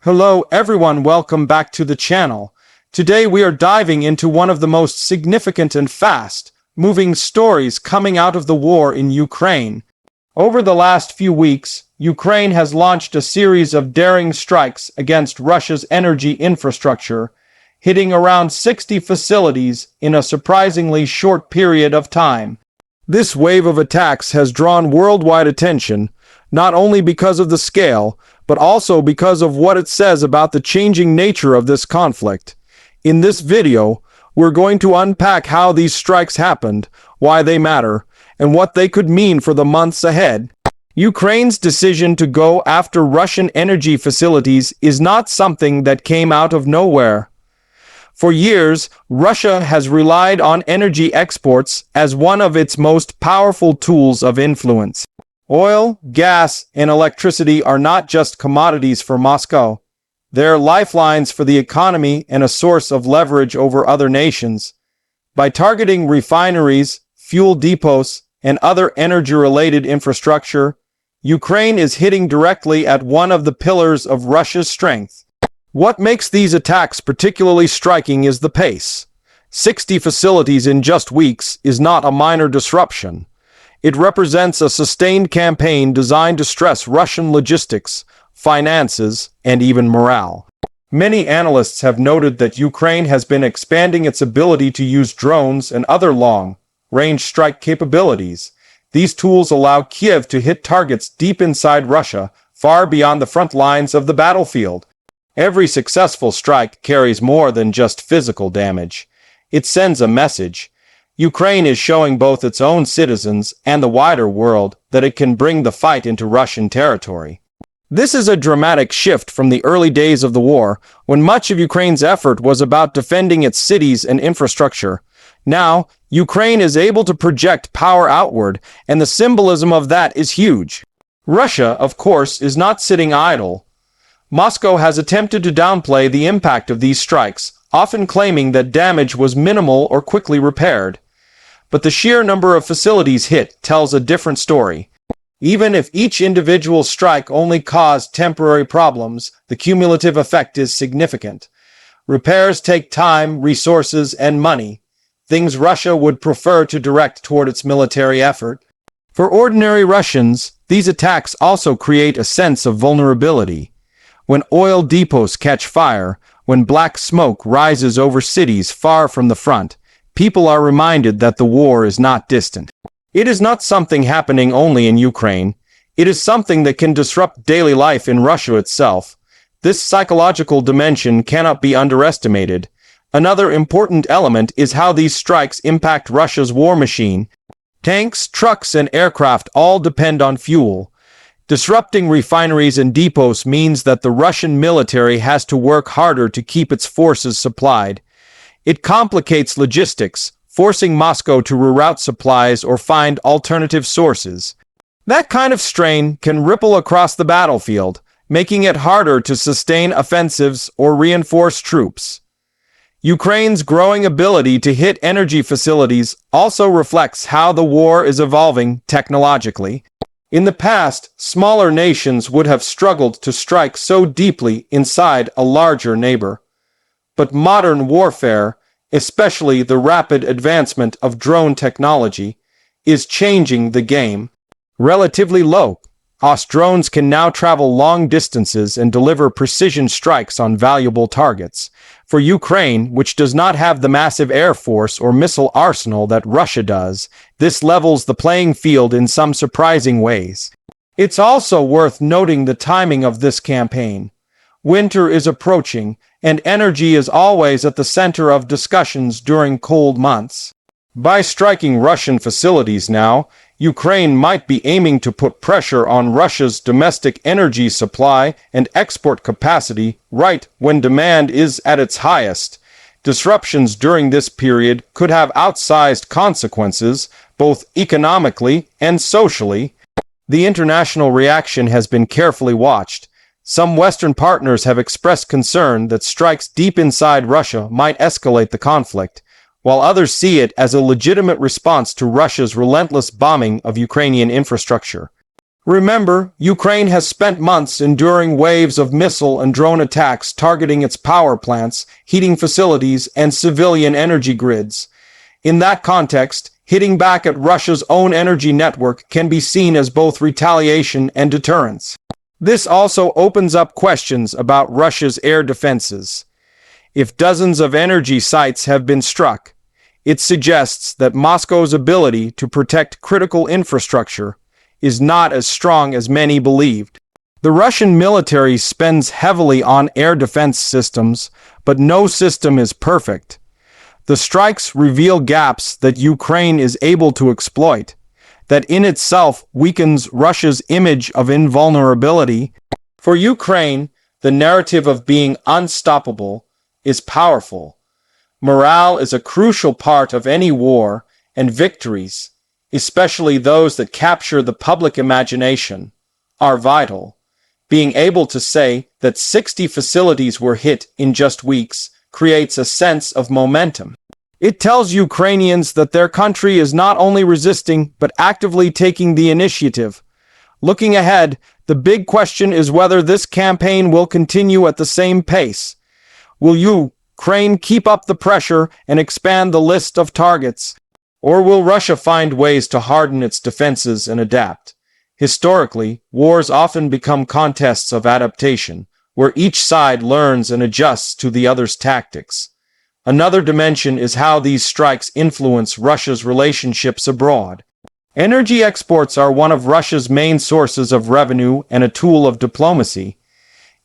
Hello everyone, welcome back to the channel. Today we are diving into one of the most significant and fast-moving stories coming out of the war in Ukraine. Over the last few weeks, Ukraine has launched a series of daring strikes against Russia's energy infrastructure, hitting around 60 facilities in a surprisingly short period of time. This wave of attacks has drawn worldwide attention, not only because of the scale, but also because of what it says about the changing nature of this conflict. In this video, we're going to unpack how these strikes happened, why they matter, and what they could mean for the months ahead. Ukraine's decision to go after Russian energy facilities is not something that came out of nowhere. For years, Russia has relied on energy exports as one of its most powerful tools of influence. Oil, gas, and electricity are not just commodities for Moscow. They're lifelines for the economy and a source of leverage over other nations. By targeting refineries, fuel depots, and other energy-related infrastructure, Ukraine is hitting directly at one of the pillars of Russia's strength. What makes these attacks particularly striking is the pace. 60 facilities in just weeks is not a minor disruption. It represents a sustained campaign designed to stress Russian logistics, finances, and even morale. Many analysts have noted that Ukraine has been expanding its ability to use drones and other long-range strike capabilities. These tools allow Kiev to hit targets deep inside Russia, far beyond the front lines of the battlefield. Every successful strike carries more than just physical damage. It sends a message. Ukraine is showing both its own citizens and the wider world that it can bring the fight into Russian territory. This is a dramatic shift from the early days of the war, when much of Ukraine's effort was about defending its cities and infrastructure. Now, Ukraine is able to project power outward, and the symbolism of that is huge. Russia, of course, is not sitting idle. Moscow has attempted to downplay the impact of these strikes, often claiming that damage was minimal or quickly repaired. But the sheer number of facilities hit tells a different story. Even if each individual strike only caused temporary problems, the cumulative effect is significant. Repairs take time, resources, and money, things Russia would prefer to direct toward its military effort. For ordinary Russians, these attacks also create a sense of vulnerability. When oil depots catch fire, when black smoke rises over cities far from the front, people are reminded that the war is not distant. It is not something happening only in Ukraine. It is something that can disrupt daily life in Russia itself. This psychological dimension cannot be underestimated. Another important element is how these strikes impact Russia's war machine. Tanks, trucks, and aircraft all depend on fuel. Disrupting refineries and depots means that the Russian military has to work harder to keep its forces supplied. It complicates logistics, forcing Moscow to reroute supplies or find alternative sources. That kind of strain can ripple across the battlefield, making it harder to sustain offensives or reinforce troops. Ukraine's growing ability to hit energy facilities also reflects how the war is evolving technologically. In the past, smaller nations would have struggled to strike so deeply inside a larger neighbor. But modern warfare, especially the rapid advancement of drone technology, is changing the game. Relatively low-cost drones can now travel long distances and deliver precision strikes on valuable targets. For Ukraine, which does not have the massive air force or missile arsenal that Russia does, this levels the playing field in some surprising ways. It's also worth noting the timing of this campaign. Winter is approaching, and energy is always at the center of discussions during cold months. By striking Russian facilities now, Ukraine might be aiming to put pressure on Russia's domestic energy supply and export capacity right when demand is at its highest. Disruptions during this period could have outsized consequences, both economically and socially. The international reaction has been carefully watched. Some Western partners have expressed concern that strikes deep inside Russia might escalate the conflict, while others see it as a legitimate response to Russia's relentless bombing of Ukrainian infrastructure. Remember, Ukraine has spent months enduring waves of missile and drone attacks targeting its power plants, heating facilities, and civilian energy grids. In that context, hitting back at Russia's own energy network can be seen as both retaliation and deterrence. This also opens up questions about Russia's air defenses. If dozens of energy sites have been struck, it suggests that Moscow's ability to protect critical infrastructure is not as strong as many believed. The Russian military spends heavily on air defense systems, but no system is perfect. The strikes reveal gaps that Ukraine is able to exploit, that in itself weakens Russia's image of invulnerability. For Ukraine, the narrative of being unstoppable is powerful. Morale is a crucial part of any war, and victories, especially those that capture the public imagination, are vital. Being able to say that 60 facilities were hit in just weeks creates a sense of momentum. It tells Ukrainians that their country is not only resisting, but actively taking the initiative. Looking ahead, the big question is whether this campaign will continue at the same pace. Will Ukraine keep up the pressure and expand the list of targets? Or will Russia find ways to harden its defenses and adapt? Historically, wars often become contests of adaptation, where each side learns and adjusts to the other's tactics. Another dimension is how these strikes influence Russia's relationships abroad. Energy exports are one of Russia's main sources of revenue and a tool of diplomacy.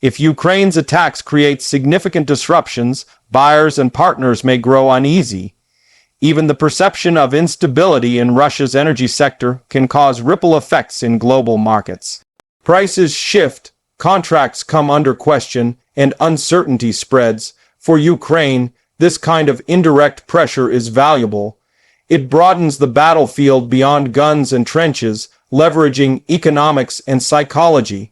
If Ukraine's attacks create significant disruptions, buyers and partners may grow uneasy. Even the perception of instability in Russia's energy sector can cause ripple effects in global markets. Prices shift, contracts come under question, and uncertainty spreads. For Ukraine, this kind of indirect pressure is valuable. It broadens the battlefield beyond guns and trenches, leveraging economics and psychology.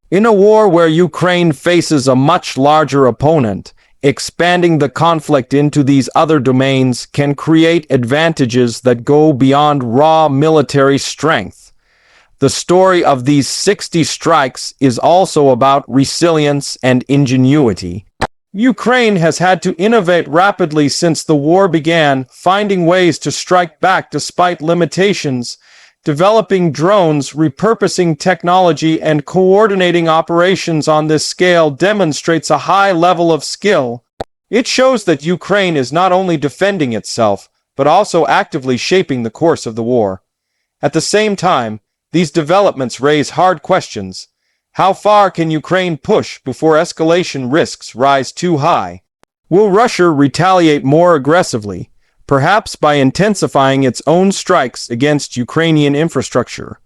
In a war where Ukraine faces a much larger opponent, expanding the conflict into these other domains can create advantages that go beyond raw military strength. The story of these 60 strikes is also about resilience and ingenuity. Ukraine has had to innovate rapidly since the war began, finding ways to strike back despite limitations, developing drones, repurposing technology, and coordinating operations on this scale demonstrates a high level of skill. It shows that Ukraine is not only defending itself, but also actively shaping the course of the war. At the same time, these developments raise hard questions. How far can Ukraine push before escalation risks rise too high? Will Russia retaliate more aggressively, perhaps by intensifying its own strikes against Ukrainian infrastructure?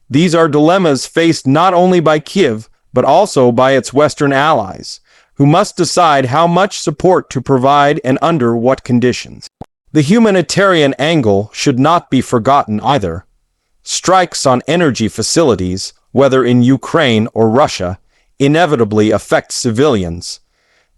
These are dilemmas faced not only by Kyiv, but also by its Western allies, who must decide how much support to provide and under what conditions. The humanitarian angle should not be forgotten either. Strikes on energy facilities, whether in Ukraine or Russia, inevitably affect civilians.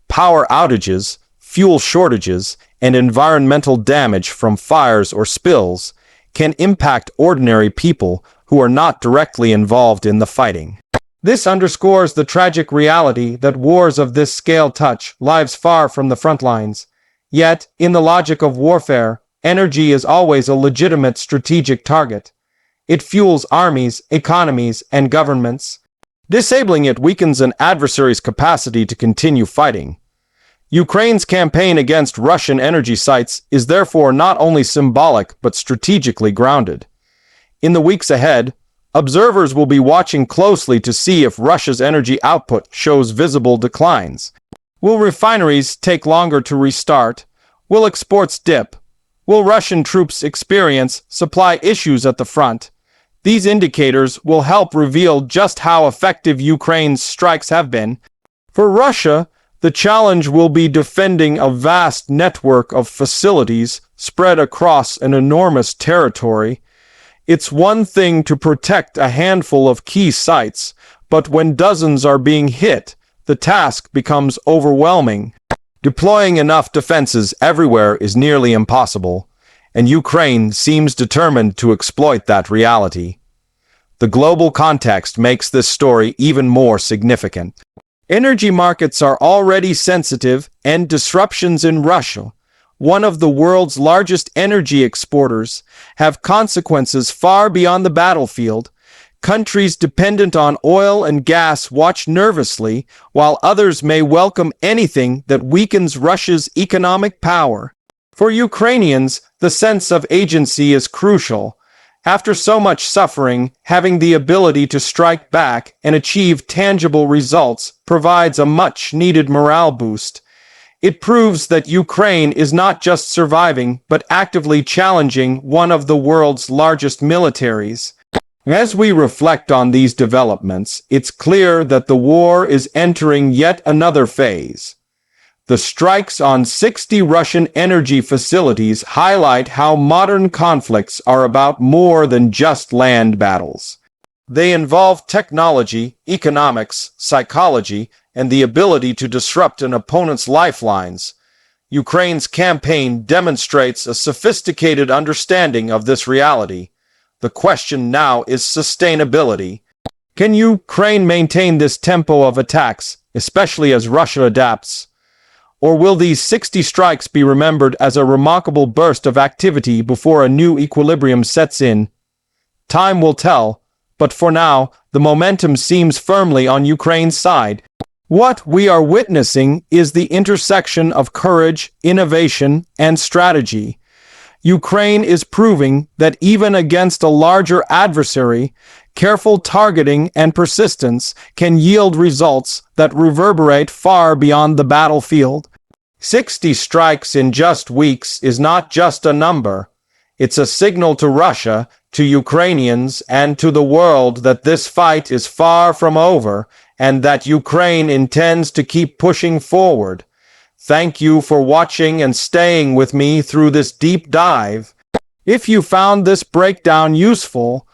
Power outages, fuel shortages, and environmental damage from fires or spills can impact ordinary people who are not directly involved in the fighting. This underscores the tragic reality that wars of this scale touch lives far from the front lines. Yet, in the logic of warfare, energy is always a legitimate strategic target. It fuels armies, economies, and governments. Disabling it weakens an adversary's capacity to continue fighting. Ukraine's campaign against Russian energy sites is therefore not only symbolic but strategically grounded. In the weeks ahead, observers will be watching closely to see if Russia's energy output shows visible declines. Will refineries take longer to restart? Will exports dip? Will Russian troops experience supply issues at the front? These indicators will help reveal just how effective Ukraine's strikes have been. For Russia, the challenge will be defending a vast network of facilities spread across an enormous territory. It's one thing to protect a handful of key sites, but when dozens are being hit, the task becomes overwhelming. Deploying enough defenses everywhere is nearly impossible, and Ukraine seems determined to exploit that reality. The global context makes this story even more significant. Energy markets are already sensitive, and disruptions in Russia, one of the world's largest energy exporters, have consequences far beyond the battlefield. Countries dependent on oil and gas watch nervously, while others may welcome anything that weakens Russia's economic power. For Ukrainians, the sense of agency is crucial. After so much suffering, having the ability to strike back and achieve tangible results provides a much-needed morale boost. It proves that Ukraine is not just surviving, but actively challenging one of the world's largest militaries. As we reflect on these developments, it's clear that the war is entering yet another phase. The strikes on 60 Russian energy facilities highlight how modern conflicts are about more than just land battles. They involve technology, economics, psychology, and the ability to disrupt an opponent's lifelines. Ukraine's campaign demonstrates a sophisticated understanding of this reality. The question now is sustainability. Can Ukraine maintain this tempo of attacks, especially as Russia adapts? Or will these 60 strikes be remembered as a remarkable burst of activity before a new equilibrium sets in? Time will tell, but for now, the momentum seems firmly on Ukraine's side. What we are witnessing is the intersection of courage, innovation, and strategy. Ukraine is proving that even against a larger adversary, careful targeting and persistence can yield results that reverberate far beyond the battlefield. 60 strikes in just weeks is not just a number. It's a signal to Russia, to Ukrainians, and to the world that this fight is far from over and that Ukraine intends to keep pushing forward. Thank you for watching and staying with me through this deep dive. If you found this breakdown useful,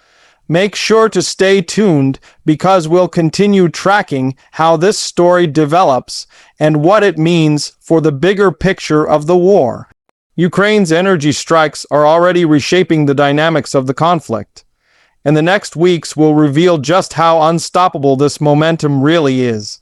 make sure to stay tuned because we'll continue tracking how this story develops and what it means for the bigger picture of the war. Ukraine's energy strikes are already reshaping the dynamics of the conflict, and the next weeks will reveal just how unstoppable this momentum really is.